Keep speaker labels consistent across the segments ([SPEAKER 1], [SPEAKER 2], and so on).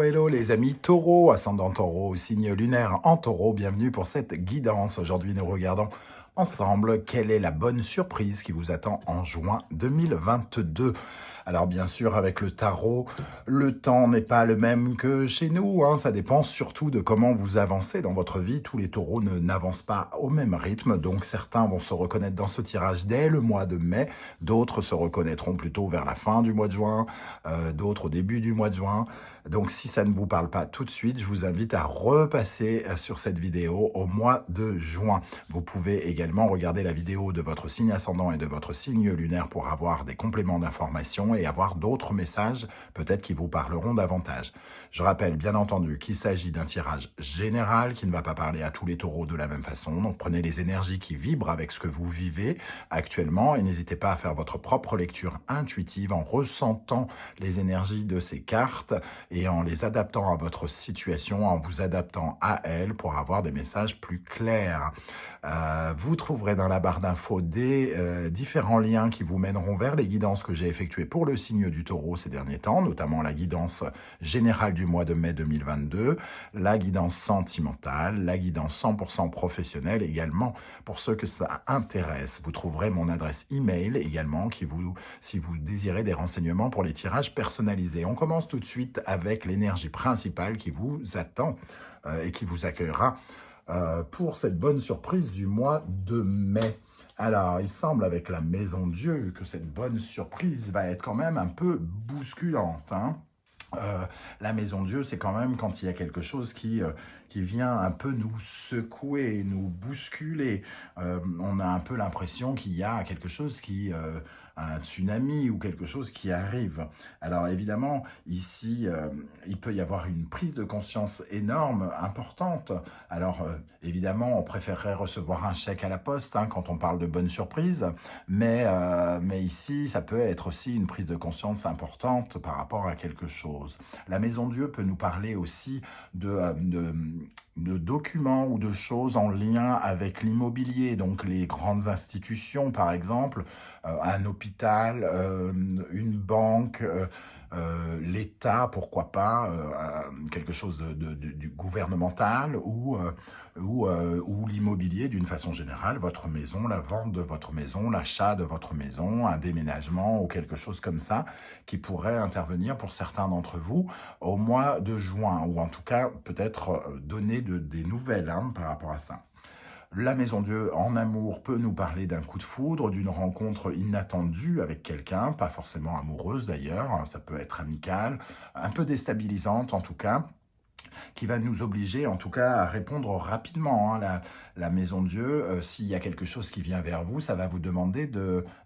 [SPEAKER 1] hello les amis taureaux, ascendant taureau, signe lunaire en taureau, bienvenue pour cette guidance. Aujourd'hui nous regardons ensemble quelle est la bonne surprise qui vous attend en juin 2022. Alors bien sûr avec le tarot, le temps n'est pas le même que chez nous, hein. Ça dépend surtout de comment vous avancez dans votre vie. Tous les taureaux n'avancent pas au même rythme, donc certains vont se reconnaître dans ce tirage dès le mois de mai, d'autres se reconnaîtront plutôt vers la fin du mois de juin, d'autres au début du mois de juin. Donc si ça ne vous parle pas tout de suite, je vous invite à repasser sur cette vidéo au mois de juin. Vous pouvez également regarder la vidéo de votre signe ascendant et de votre signe lunaire pour avoir des compléments d'information et avoir d'autres messages peut-être qui vous parleront davantage. Je rappelle bien entendu qu'il s'agit d'un tirage général qui ne va pas parler à tous les taureaux de la même façon. Donc prenez les énergies qui vibrent avec ce que vous vivez actuellement et n'hésitez pas à faire votre propre lecture intuitive en ressentant les énergies de ces cartes et en les adaptant à votre situation, en vous adaptant à elle pour avoir des messages plus clairs. Vous trouverez dans la barre d'infos des différents liens qui vous mèneront vers les guidances que j'ai effectuées pour le signe du taureau ces derniers temps, notamment la guidance générale du mois de mai 2022, la guidance sentimentale, la guidance 100% professionnelle également. Pour ceux que ça intéresse, vous trouverez mon adresse email également si vous désirez des renseignements pour les tirages personnalisés. On commence tout de suite avec l'énergie principale qui vous attend et qui vous accueillera pour cette bonne surprise du mois de mai. Alors, il semble avec la Maison Dieu que cette bonne surprise va être quand même un peu bousculante, hein. La Maison Dieu, c'est quand même quand il y a quelque chose qui vient un peu nous secouer, nous bousculer. On a un peu l'impression qu'il y a quelque chose un tsunami ou quelque chose qui arrive. Alors évidemment, ici, il peut y avoir une prise de conscience énorme, importante. Alors évidemment, on préférerait recevoir un chèque à la poste hein, quand on parle de bonne surprise, mais ici, ça peut être aussi une prise de conscience importante par rapport à quelque chose. La Maison Dieu peut nous parler aussi de documents ou de choses en lien avec l'immobilier, donc les grandes institutions par exemple, un hôpital, une banque, l'État, pourquoi pas, quelque chose du gouvernemental ou l'immobilier d'une façon générale, votre maison, la vente de votre maison, l'achat de votre maison, un déménagement ou quelque chose comme ça qui pourrait intervenir pour certains d'entre vous au mois de juin ou en tout cas peut-être donner des nouvelles hein, par rapport à ça. La Maison Dieu en amour peut nous parler d'un coup de foudre, d'une rencontre inattendue avec quelqu'un, pas forcément amoureuse d'ailleurs, ça peut être amical, un peu déstabilisante en tout cas, qui va nous obliger en tout cas à répondre rapidement. Hein. La Maison Dieu, s'il y a quelque chose qui vient vers vous, ça va vous demander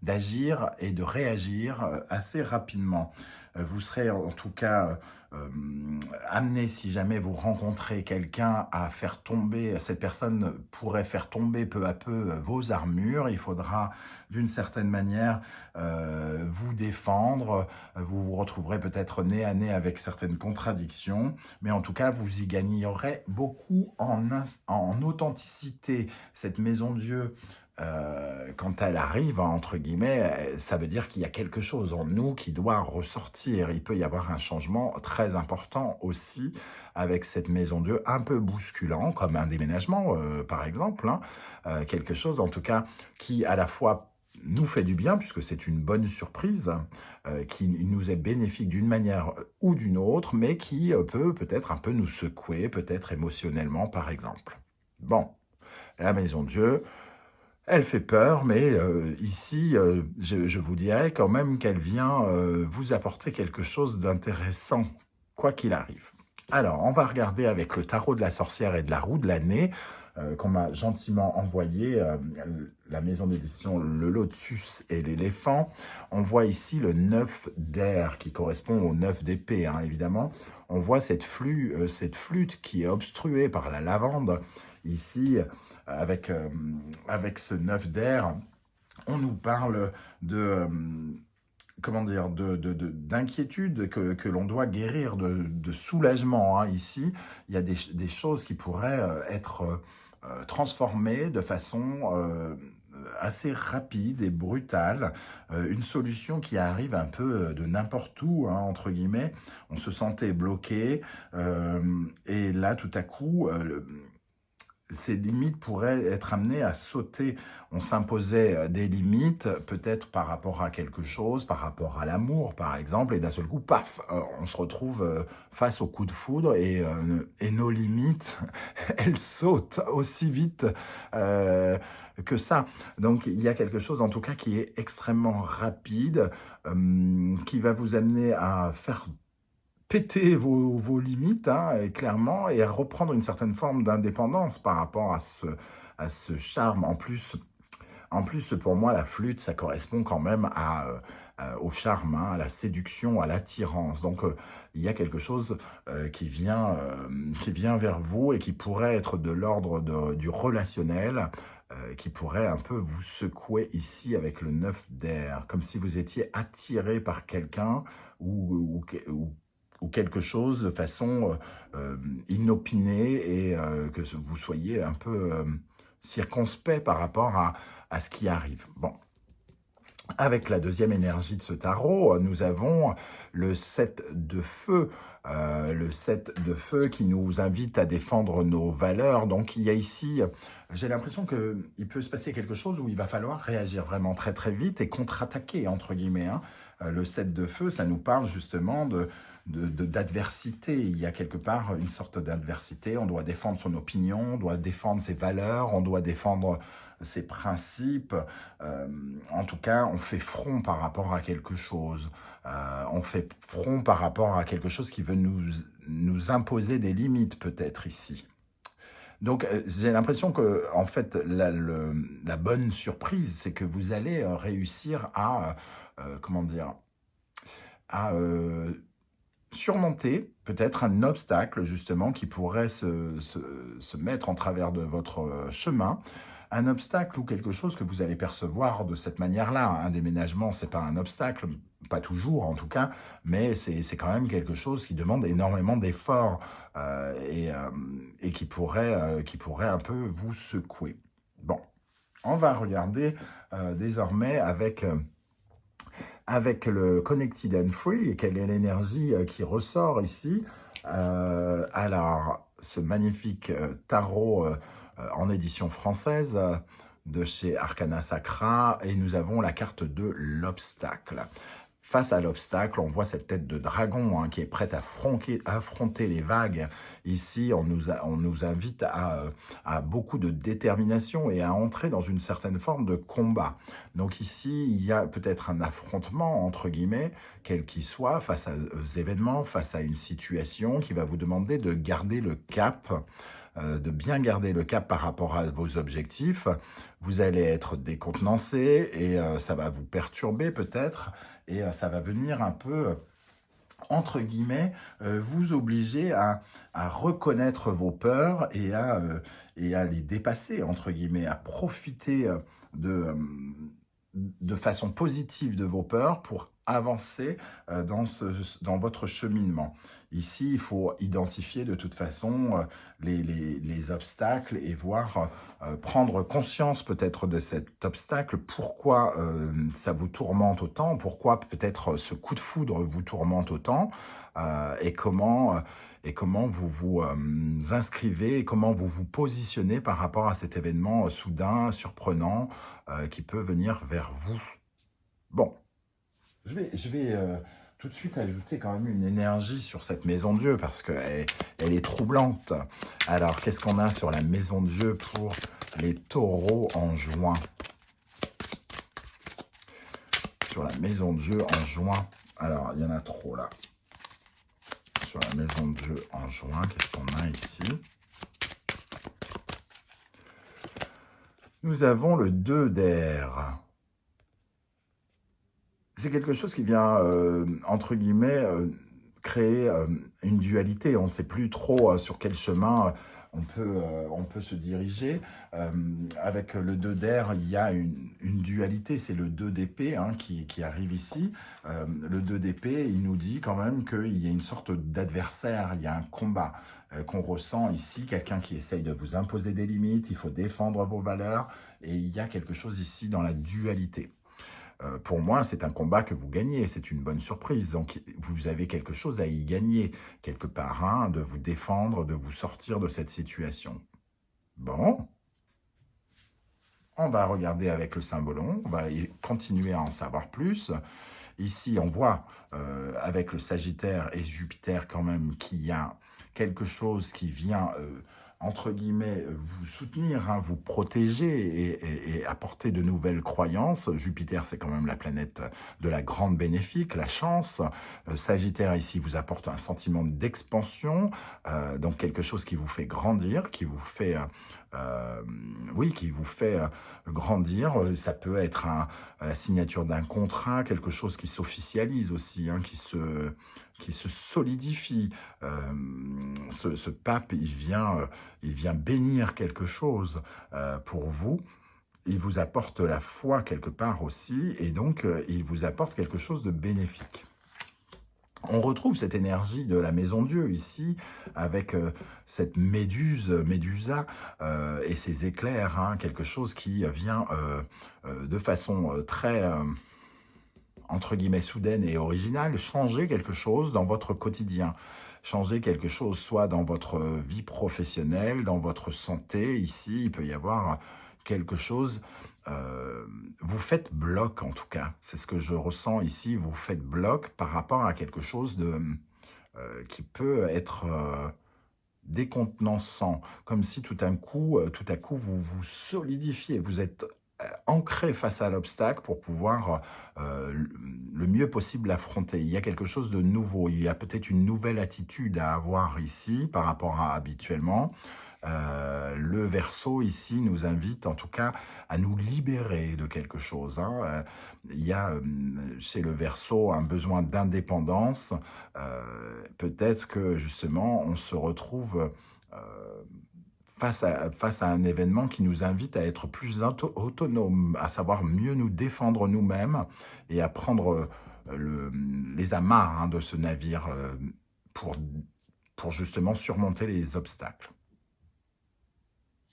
[SPEAKER 1] d'agir et de réagir assez rapidement. Vous serez en tout cas amené, si jamais vous rencontrez quelqu'un, à faire tomber, cette personne pourrait faire tomber peu à peu vos armures. Il faudra d'une certaine manière vous défendre. Vous vous retrouverez peut-être nez à nez avec certaines contradictions, mais en tout cas, vous y gagnerez beaucoup en authenticité. Cette Maison Dieu, quand elle arrive, entre guillemets, ça veut dire qu'il y a quelque chose en nous qui doit ressortir. Il peut y avoir un changement très important aussi avec cette Maison Dieu, un peu bousculant, comme un déménagement, par exemple. Hein. Quelque chose, en tout cas, qui à la fois nous fait du bien, puisque c'est une bonne surprise, qui nous est bénéfique d'une manière ou d'une autre, mais qui peut peut-être un peu nous secouer, peut-être émotionnellement, par exemple. Bon, la Maison Dieu, elle fait peur, mais ici, je vous dirais quand même qu'elle vient vous apporter quelque chose d'intéressant, quoi qu'il arrive. Alors, on va regarder avec le tarot de la sorcière et de la roue de l'année, qu'on m'a gentiment envoyé, la maison d'édition Le Lotus et l'éléphant. On voit ici le 9 d'air qui correspond au 9 d'épée, hein, évidemment. On voit cette flûte qui est obstruée par la lavande, ici, avec ce 9 d'air. On nous parle de comment dire, d'inquiétude que l'on doit guérir, de soulagement. Hein. Ici, il y a des choses qui pourraient être transformées de façon assez rapide et brutale, une solution qui arrive un peu de n'importe où, hein, entre guillemets. On se sentait bloqué, et là, tout à coup, ces limites pourraient être amenées à sauter. On s'imposait des limites, peut-être par rapport à quelque chose, par rapport à l'amour, par exemple, et d'un seul coup, paf, on se retrouve face au coup de foudre et nos limites, elles sautent aussi vite que ça. Donc, il y a quelque chose, en tout cas, qui est extrêmement rapide, qui va vous amener à faire péter vos limites, hein, et clairement, et à reprendre une certaine forme d'indépendance par rapport à ce charme. En plus, pour moi, la flûte, ça correspond quand même au charme, hein, à la séduction, à l'attirance. Donc, il y a quelque chose qui vient vers vous et qui pourrait être de l'ordre du relationnel, qui pourrait un peu vous secouer ici avec le 9 d'air, comme si vous étiez attiré par quelqu'un ou quelque chose de façon inopinée et que vous soyez un peu circonspect par rapport à ce qui arrive. Bon. Avec la deuxième énergie de ce tarot, nous avons le 7 de feu. Le 7 de feu qui nous invite à défendre nos valeurs. Donc il y a ici, j'ai l'impression qu'il peut se passer quelque chose où il va falloir réagir vraiment très très vite et contre-attaquer, entre guillemets, hein. Le 7 de feu, ça nous parle justement d'adversité. Il y a quelque part une sorte d'adversité. On doit défendre son opinion, on doit défendre ses valeurs, on doit défendre ses principes. En tout cas, on fait front par rapport à quelque chose. On fait front par rapport à quelque chose qui veut nous imposer des limites, peut-être, ici. Donc, j'ai l'impression que, en fait, la bonne surprise, c'est que vous allez réussir à, comment dire, à surmonter peut-être un obstacle, justement, qui pourrait se mettre en travers de votre chemin. Un obstacle ou quelque chose que vous allez percevoir de cette manière-là. Un déménagement, c'est pas un obstacle, pas toujours en tout cas, mais c'est quand même quelque chose qui demande énormément d'efforts et qui pourrait un peu vous secouer. Bon, on va regarder désormais avec le Connected and Free, et quelle est l'énergie qui ressort ici. Alors, ce magnifique tarot en édition française de chez Arcana Sacra, et nous avons la carte de l'obstacle. Face à l'obstacle, on voit cette tête de dragon, hein, qui est prête à affronter les vagues. Ici, on nous invite à beaucoup de détermination et à entrer dans une certaine forme de combat. Donc ici, il y a peut-être un affrontement, entre guillemets, quel qu'il soit, face aux événements, face à une situation qui va vous demander de garder le cap, de bien garder le cap par rapport à vos objectifs. Vous allez être décontenancé et ça va vous perturber peut-être, et ça va venir un peu, entre guillemets, vous obliger à reconnaître vos peurs et à les dépasser, entre guillemets, à profiter de façon positive de vos peurs pour avancer dans votre cheminement. Ici, il faut identifier de toute façon les obstacles et voir, prendre conscience peut-être de cet obstacle, pourquoi ça vous tourmente autant, pourquoi peut-être ce coup de foudre vous tourmente autant, et comment vous vous inscrivez et comment vous vous positionnez par rapport à cet événement soudain, surprenant, qui peut venir vers vous. Bon, je vais tout de suite ajouter quand même une énergie sur cette maison de Dieu parce qu'elle est troublante. Alors, qu'est-ce qu'on a sur la maison de Dieu pour les taureaux en juin? Sur la maison de Dieu en juin, alors il y en a trop là. Sur la maison de Dieu en juin, qu'est-ce qu'on a ici? Nous avons le 2 d'air. C'est quelque chose qui vient, entre guillemets, créer une dualité. On ne sait plus trop sur quel chemin on peut se diriger. Avec le 2 d'air, il y a une dualité, c'est le 2 d'épée hein, qui arrive ici. Le 2 d'épée, il nous dit quand même qu'il y a une sorte d'adversaire, il y a un combat qu'on ressent ici, quelqu'un qui essaye de vous imposer des limites, il faut défendre vos valeurs, et il y a quelque chose ici dans la dualité. Pour moi, c'est un combat que vous gagnez, c'est une bonne surprise. Donc, vous avez quelque chose à y gagner, quelque part, hein, de vous défendre, de vous sortir de cette situation. Bon, on va regarder avec le symbolon, on va continuer à en savoir plus. Ici, on voit avec le Sagittaire et Jupiter quand même qu'il y a quelque chose qui vient, entre guillemets, vous soutenir, hein, vous protéger et apporter de nouvelles croyances. Jupiter, c'est quand même la planète de la grande bénéfique, la chance. Sagittaire, ici, vous apporte un sentiment d'expansion, donc quelque chose qui vous fait grandir, qui vous fait... oui, qui vous fait grandir. Ça peut être la signature d'un contrat, quelque chose qui s'officialise aussi, hein, qui se solidifie. Ce pape, il vient bénir quelque chose pour vous. Il vous apporte la foi quelque part aussi, et donc il vous apporte quelque chose de bénéfique. On retrouve cette énergie de la Maison Dieu ici, avec cette Médusa, et ses éclairs, hein, quelque chose qui vient de façon très, entre guillemets, soudaine et originale, changer quelque chose dans votre quotidien. Changer quelque chose, soit dans votre vie professionnelle, dans votre santé. Ici, il peut y avoir quelque chose... vous faites bloc, en tout cas. C'est ce que je ressens ici. Vous faites bloc par rapport à quelque chose qui peut être décontenançant. Comme si tout à coup, vous vous solidifiez. Vous êtes ancré face à l'obstacle pour pouvoir le mieux possible l'affronter. Il y a quelque chose de nouveau. Il y a peut-être une nouvelle attitude à avoir ici par rapport à habituellement. Le Verseau ici nous invite en tout cas à nous libérer de quelque chose. Hein. Il y a chez le Verseau un besoin d'indépendance. Peut-être que justement on se retrouve face à un événement qui nous invite à être plus autonomes, à savoir mieux nous défendre nous-mêmes et à prendre les amarres hein, de ce navire pour justement surmonter les obstacles.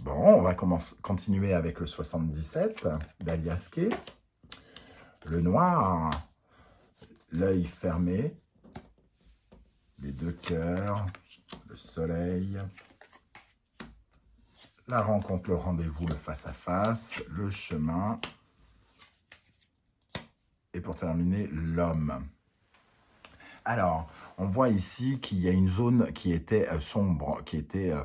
[SPEAKER 1] Bon, on va continuer avec le 77 d'Aliasqué. Le noir, l'œil fermé, les deux cœurs, le soleil, la rencontre, le rendez-vous, le face-à-face, le chemin. Et pour terminer, l'homme. Alors, on voit ici qu'il y a une zone qui était sombre, qui était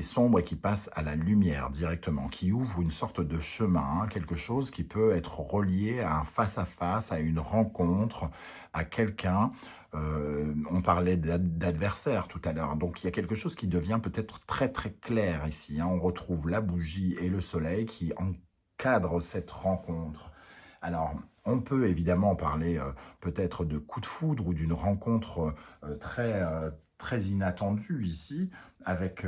[SPEAKER 1] sombre et qui passe à la lumière directement, qui ouvre une sorte de chemin, hein, quelque chose qui peut être relié à un face-à-face, à une rencontre, à quelqu'un. On parlait d'adversaire tout à l'heure, donc il y a quelque chose qui devient peut-être très très clair ici. Hein. On retrouve la bougie et le soleil qui encadrent cette rencontre. Alors, on peut évidemment parler peut-être de coup de foudre ou d'une rencontre très inattendue ici, avec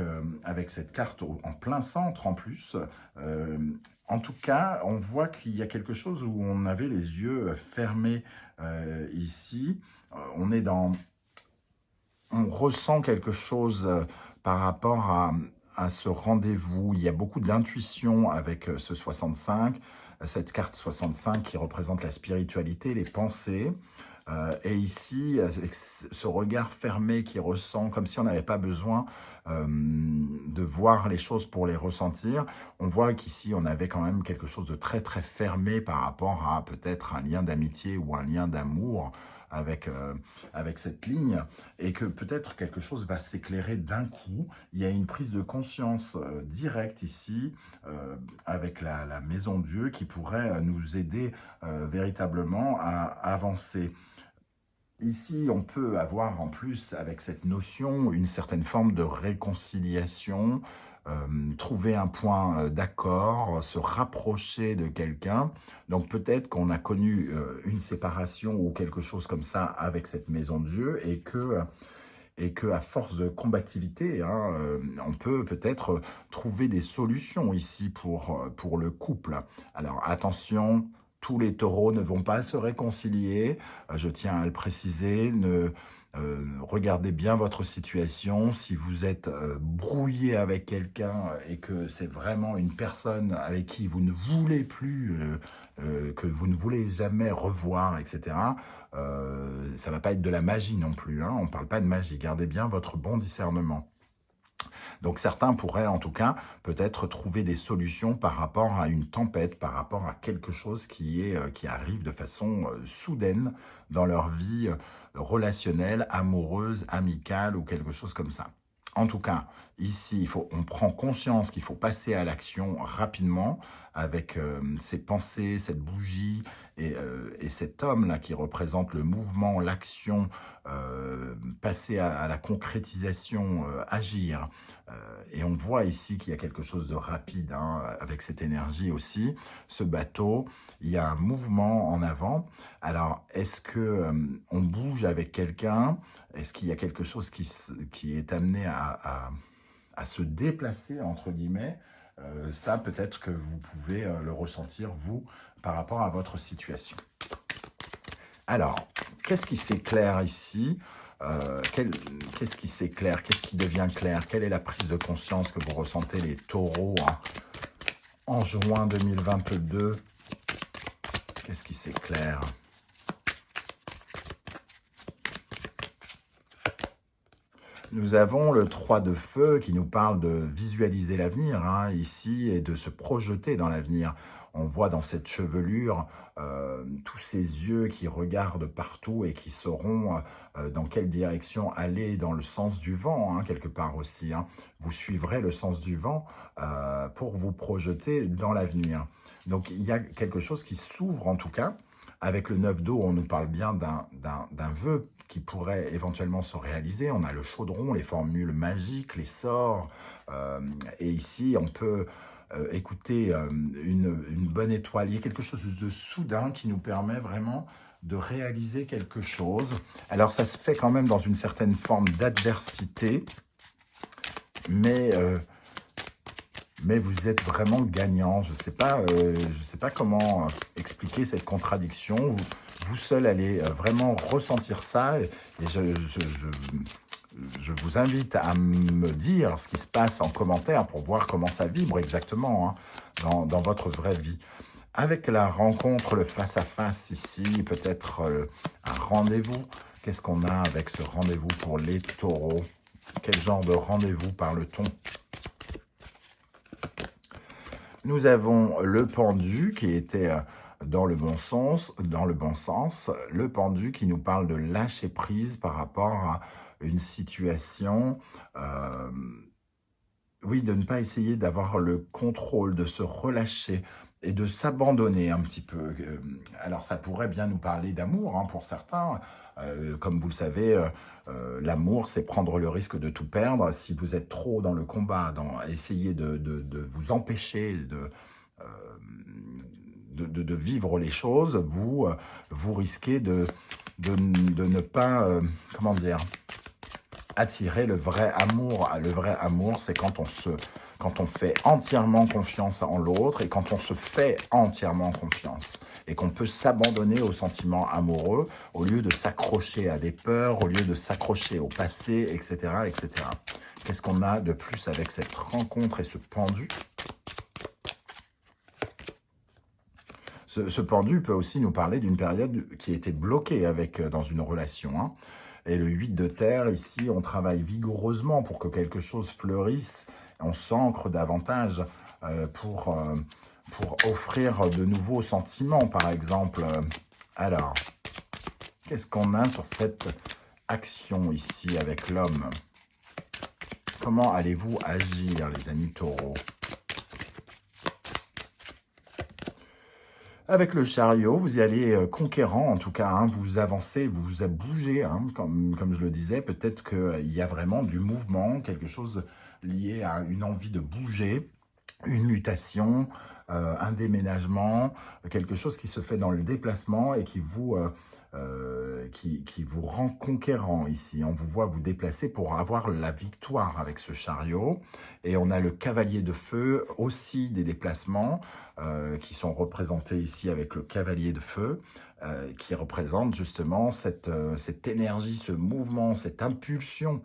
[SPEAKER 1] cette carte en plein centre en plus. En tout cas, on voit qu'il y a quelque chose où on avait les yeux fermés ici. On ressent quelque chose par rapport à ce rendez-vous. Il y a beaucoup d'intuition avec ce 65. Cette carte 65 qui représente la spiritualité, les pensées. Et ici, avec ce regard fermé qui ressent, comme si on n'avait pas besoin de voir les choses pour les ressentir. On voit qu'ici, on avait quand même quelque chose de très très fermé par rapport à peut-être un lien d'amitié ou un lien d'amour avec cette ligne, et que peut-être quelque chose va s'éclairer d'un coup. Il y a une prise de conscience directe ici, avec la Maison Dieu, qui pourrait nous aider véritablement à avancer. Ici, on peut avoir en plus, avec cette notion, une certaine forme de réconciliation, trouver un point d'accord, se rapprocher de quelqu'un. Donc peut-être qu'on a connu une séparation ou quelque chose comme ça avec cette Maison Dieu, et que et que à force de combativité, hein, on peut peut-être trouver des solutions ici pour le couple. Alors attention, tous les taureaux ne vont pas se réconcilier, je tiens à le préciser, regardez bien votre situation. Si vous êtes brouillé avec quelqu'un et que c'est vraiment une personne avec qui vous ne voulez plus, que vous ne voulez jamais revoir, etc., ça ne va pas être de la magie non plus, hein. On ne parle pas de magie. Gardez bien votre bon discernement. Donc certains pourraient en tout cas peut-être trouver des solutions par rapport à une tempête, par rapport à quelque chose qui arrive de façon soudaine dans leur vie relationnelle, amoureuse, amicale ou quelque chose comme ça. En tout cas, ici, on prend conscience qu'il faut passer à l'action rapidement avec ces pensées, cette bougie et cet homme-là qui représente le mouvement, l'action, passer à la concrétisation, agir. Et on voit ici qu'il y a quelque chose de rapide, hein, avec cette énergie aussi. Ce bateau, il y a un mouvement en avant. Alors, est-ce que on bouge avec quelqu'un? Est-ce qu'il y a quelque chose qui est amené à se déplacer, entre guillemets? Ça, peut-être que vous pouvez le ressentir, vous, par rapport à votre situation. Alors, qu'est-ce qui s'éclaire ici? Qu'est-ce qui s'éclaire? Qu'est-ce qui devient clair? Quelle est la prise de conscience que vous ressentez, les taureaux, hein, en juin 2022? Qu'est-ce qui s'éclaire? Nous avons le 3 de feu qui nous parle de visualiser l'avenir, hein, ici, et de se projeter dans l'avenir. On voit dans cette chevelure tous ces yeux qui regardent partout et qui sauront dans quelle direction aller, dans le sens du vent, hein, quelque part aussi, hein. Vous suivrez le sens du vent pour vous projeter dans l'avenir. Donc il y a quelque chose qui s'ouvre en tout cas. Avec le 9 d'eau, on nous parle bien d'un vœu qui pourrait éventuellement se réaliser. On a le chaudron, les formules magiques, les sorts. Et ici, on peut écouter une bonne étoile. Il y a quelque chose de soudain qui nous permet vraiment de réaliser quelque chose. Alors, ça se fait quand même dans une certaine forme d'adversité, mais vous êtes vraiment gagnant. Je ne sais pas comment expliquer cette contradiction. Vous seul allez vraiment ressentir ça. Et je vous invite à me dire ce qui se passe en commentaire pour voir comment ça vibre exactement, hein, dans votre vraie vie. Avec la rencontre, le face-à-face ici, peut-être un rendez-vous. Qu'est-ce qu'on a avec ce rendez-vous pour les taureaux? Quel genre de rendez-vous parle-t-on? Nous avons le pendu qui était dans le bon sens, le pendu qui nous parle de lâcher prise par rapport à une situation, oui, de ne pas essayer d'avoir le contrôle, de se relâcher et de s'abandonner un petit peu. Alors ça pourrait bien nous parler d'amour, hein, pour certains. Comme vous le savez, l'amour, c'est prendre le risque de tout perdre. Si vous êtes trop dans le combat, essayer de vous empêcher de vivre les choses, vous risquez de ne pas, comment dire, attirer le vrai amour. Le vrai amour, c'est quand on fait entièrement confiance en l'autre et quand on se fait entièrement confiance et qu'on peut s'abandonner aux sentiments amoureux au lieu de s'accrocher à des peurs, au lieu de s'accrocher au passé, etc., etc. Qu'est-ce qu'on a de plus avec cette rencontre et ce pendu? Ce pendu peut aussi nous parler d'une période qui était bloquée dans une relation, hein. Et le 8 de terre, ici, on travaille vigoureusement pour que quelque chose fleurisse. On s'ancre davantage pour offrir de nouveaux sentiments, par exemple. Alors, qu'est-ce qu'on a sur cette action ici avec l'homme? Comment allez-vous agir, les amis taureaux? Avec le chariot, vous y allez conquérant, en tout cas, hein, vous avancez, vous bougez, hein, comme je le disais. Peut-être qu'il y a vraiment du mouvement, quelque chose lié à une envie de bouger, une mutation, un déménagement, quelque chose qui se fait dans le déplacement et qui vous rend conquérant ici. On vous voit vous déplacer pour avoir la victoire avec ce chariot. Et on a le cavalier de feu, aussi des déplacements qui sont représentés ici avec le cavalier de feu, qui représente justement cette énergie, ce mouvement, cette impulsion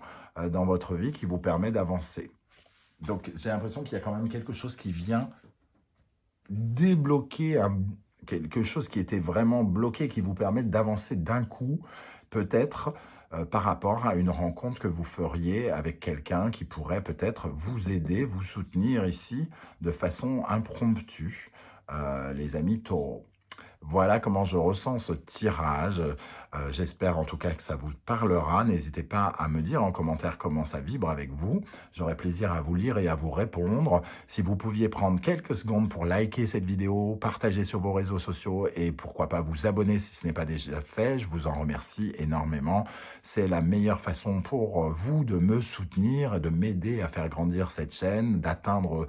[SPEAKER 1] dans votre vie qui vous permet d'avancer. Donc j'ai l'impression qu'il y a quand même quelque chose qui vient débloquer quelque chose qui était vraiment bloqué, qui vous permet d'avancer d'un coup, peut-être par rapport à une rencontre que vous feriez avec quelqu'un qui pourrait peut-être vous aider, vous soutenir ici de façon impromptue, les amis taureaux. Voilà comment je ressens ce tirage. J'espère en tout cas que ça vous parlera. N'hésitez pas à me dire en commentaire comment ça vibre avec vous. J'aurai plaisir à vous lire et à vous répondre. Si vous pouviez prendre quelques secondes pour liker cette vidéo, partager sur vos réseaux sociaux et pourquoi pas vous abonner si ce n'est pas déjà fait, je vous en remercie énormément. C'est la meilleure façon pour vous de me soutenir et de m'aider à faire grandir cette chaîne, d'atteindre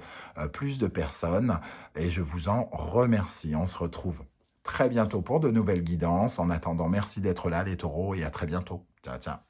[SPEAKER 1] plus de personnes. Et je vous en remercie. On se retrouve très bientôt pour de nouvelles guidances. En attendant, merci d'être là les taureaux et à très bientôt. Ciao, ciao.